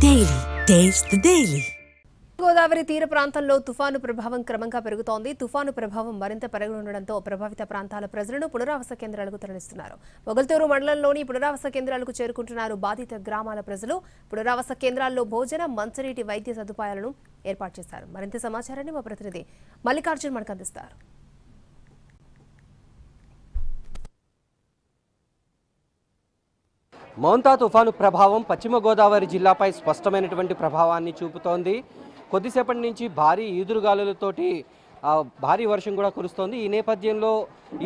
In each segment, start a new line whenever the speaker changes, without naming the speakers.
Daily. Taste the Daily.
Godavari తీర ప్రాంతంలో తుఫాను ప్రభావం క్రమంగా పెరుగుతోంది. తుఫాను ప్రభావం మరింత పెరగనుండడంతో ప్రభావిత ప్రాంతాల ప్రజలను పునరావాస కేంద్రాలకు తరలిస్తున్నారు. మొగల్తూరు మండలంలోని పునరావాస కేంద్రాలకు చేరుకుంటున్నారు బాధిత గ్రామాల ప్రజలు. పునరావాస కేంద్రాల్లో భోజన, మంచినీటి, వైద్య సదుపాయాలను ఏర్పాటు చేశారు. మరింత సమాచారాన్ని మా ప్రతినిధి మల్లికార్జున్ మనకు అందిస్తారు.
మౌంతా తుఫాను ప్రభావం పశ్చిమ గోదావరి జిల్లాపై స్పష్టమైనటువంటి ప్రభావాన్ని చూపుతోంది. కొద్దిసేపటి నుంచి భారీ ఈదురుగాలులతోటి భారీ వర్షం కూడా కురుస్తోంది. ఈ నేపథ్యంలో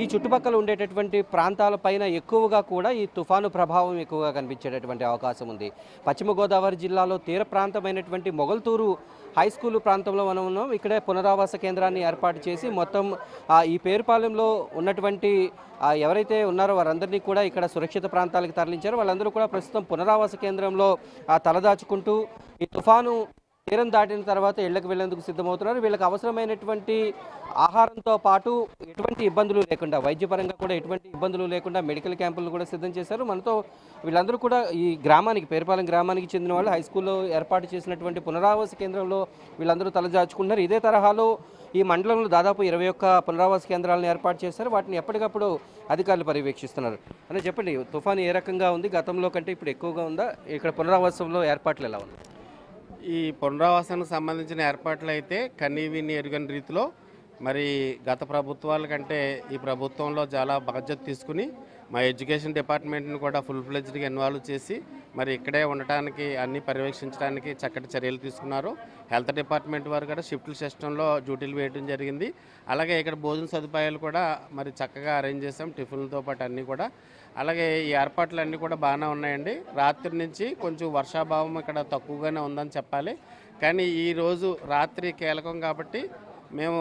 ఈ చుట్టుపక్కల ఉండేటటువంటి ప్రాంతాలపైన ఎక్కువగా కూడా ఈ తుఫాను ప్రభావం ఎక్కువగా కనిపించేటటువంటి అవకాశం ఉంది. పశ్చిమ గోదావరి జిల్లాలో తీర ప్రాంతమైనటువంటి మొగల్తూరు హై స్కూల్ ప్రాంతంలో మనం ఉన్నాం. ఇక్కడే పునరావాస కేంద్రాన్ని ఏర్పాటు చేసి మొత్తం ఈ పేరుపాలెంలో ఉన్నటువంటి ఎవరైతే ఉన్నారో వారందరినీ కూడా ఇక్కడ సురక్షిత ప్రాంతాలకు తరలించారు. వాళ్ళందరూ కూడా ప్రస్తుతం పునరావాస కేంద్రంలో తలదాచుకుంటూ ఈ తుఫాను తీరం దాటిన తర్వాత ఇళ్లకు వెళ్లేందుకు సిద్ధమవుతున్నారు. వీళ్ళకి అవసరమైనటువంటి ఆహారంతో పాటు ఎటువంటి ఇబ్బందులు లేకుండా, వైద్యపరంగా కూడా ఎటువంటి ఇబ్బందులు లేకుండా మెడికల్ క్యాంపులు కూడా సిద్ధం చేశారు. మనతో వీళ్ళందరూ కూడా ఈ గ్రామానికి, పేరుపాలెం గ్రామానికి చెందిన వాళ్ళు హై స్కూల్లో ఏర్పాటు చేసినటువంటి పునరావాస కేంద్రంలో వీళ్ళందరూ తలదాచుకుంటున్నారు. ఇదే తరహాలో ఈ మండలంలో దాదాపు 21 పునరావాస కేంద్రాలను ఏర్పాటు చేశారు. వాటిని ఎప్పటికప్పుడు అధికారులు పర్యవేక్షిస్తున్నారు. అని చెప్పండి, తుఫాను ఏ రకంగా ఉంది? గతంలో కంటే ఇప్పుడు ఎక్కువగా ఉందా? ఇక్కడ పునరావాసంలో ఏర్పాట్లు ఎలా ఉన్నాయి?
ఈ పునరావాసానికి సంబంధించిన ఏర్పాట్లు అయితే కనీవిని ఎరుగని రీతిలో మరి గత ప్రభుత్వాల కంటే ఈ ప్రభుత్వంలో చాలా బాధ్యత తీసుకుని మా ఎడ్యుకేషన్ డిపార్ట్మెంట్ని కూడా ఫుల్ ఫ్లెడ్జ్డ్గా ఇన్వాల్వ్ చేసి మరి ఇక్కడే ఉండటానికి అన్ని పర్యవేక్షించడానికి చక్కటి చర్యలు తీసుకున్నారు. హెల్త్ డిపార్ట్మెంట్ వారు కూడా షిఫ్ట్ సిస్టంలో డ్యూటీలు వేయడం జరిగింది. అలాగే ఇక్కడ భోజన సదుపాయాలు కూడా మరి చక్కగా అరేంజ్ చేసాం, టిఫిన్లతో పాటు అన్నీ కూడా. అలాగే ఈ ఏర్పాట్లు అన్నీ కూడా బాగానే ఉన్నాయండి. రాత్రి నుంచి కొంచెం వర్షాభావం ఇక్కడ తక్కువగానే ఉందని చెప్పాలి. కానీ ఈరోజు రాత్రి కీలకం కాబట్టి మేము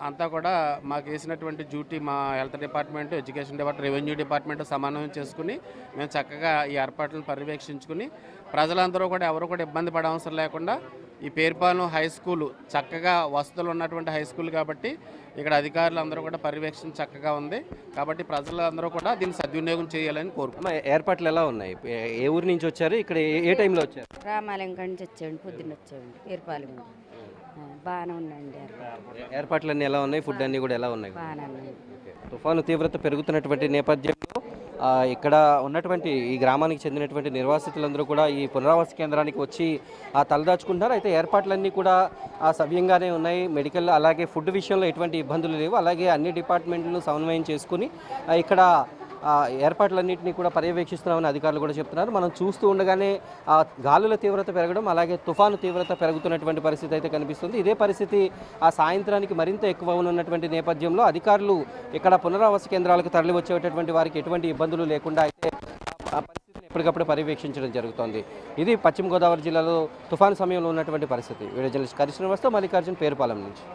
అంతా కూడా మాకు వేసినటువంటి డ్యూటీ మా health department, education department, revenue department సమన్వయం చేసుకుని మేము చక్కగా ఈ ఏర్పాట్లను పర్యవేక్షించుకుని ప్రజలందరూ కూడా ఎవరు కూడా ఇబ్బంది పడే అవసరం లేకుండా ఈ పేరుపాలెం హై స్కూలు చక్కగా వసతులు ఉన్నటువంటి హై స్కూల్ కాబట్టి ఇక్కడ అధికారులు అందరూ కూడా పర్యవేక్షణ చక్కగా ఉంది. కాబట్టి ప్రజలందరూ కూడా దీన్ని సద్వినియోగం చేయాలని కోరుకుంటున్నాం.
ఏర్పాట్లు ఎలా ఉన్నాయి? ఏ ఊరి నుంచి వచ్చారు? ఇక్కడ ఏ టైంలో వచ్చారు?
రామాలయం కాడి నుంచి వచ్చామండి, పొద్దున్న వచ్చామండి. పేరుపాలెం బాగానే ఉన్నాయండి
ఏర్పాట్లన్నీ ఎలా ఉన్నాయి? ఫుడ్ అన్నీ కూడా ఎలా ఉన్నాయి?
బాగానే ఉన్నాయి.
తుఫాను తీవ్రత పెరుగుతున్నటువంటి నేపథ్యంలో ఇక్కడ ఉన్నటువంటి ఈ గ్రామానికి చెందినటువంటి నిర్వాసితులందరూ కూడా ఈ పునరావాస కేంద్రానికి వచ్చి తలదాచుకుంటున్నారు. అయితే ఏర్పాట్లన్నీ కూడా సవ్యంగానే ఉన్నాయి. మెడికల్ అలాగే ఫుడ్ విషయంలో ఎటువంటి ఇబ్బందులు లేవు. అలాగే అన్ని డిపార్ట్మెంట్లను సమన్వయం చేసుకుని ఇక్కడ ఏర్పాట్లన్నింటినీ కూడా పర్యవేక్షిస్తున్నామని అధికారులు కూడా చెప్తున్నారు. మనం చూస్తూ ఉండగానే గాలుల తీవ్రత పెరగడం, అలాగే తుఫాను తీవ్రత పెరుగుతున్నటువంటి పరిస్థితి అయితే కనిపిస్తుంది. ఇదే పరిస్థితి సాయంత్రానికి మరింత ఎక్కువ ఉన్నటువంటి నేపథ్యంలో అధికారులు ఇక్కడ పునరావాస కేంద్రాలకు తరలి వచ్చేటటువంటి వారికి ఎటువంటి ఇబ్బందులు లేకుండా అయితే ఆ పరిస్థితిని ఎప్పటికప్పుడు పర్యవేక్షించడం జరుగుతోంది. ఇది పశ్చిమ గోదావరి జిల్లాలో తుఫాను సమయంలో ఉన్నటువంటి పరిస్థితి. వీడియో జర్నలిస్ట్ కరిశ్రీనివాస్తో మల్లికార్జున్, పేరుపాలెం నుంచి.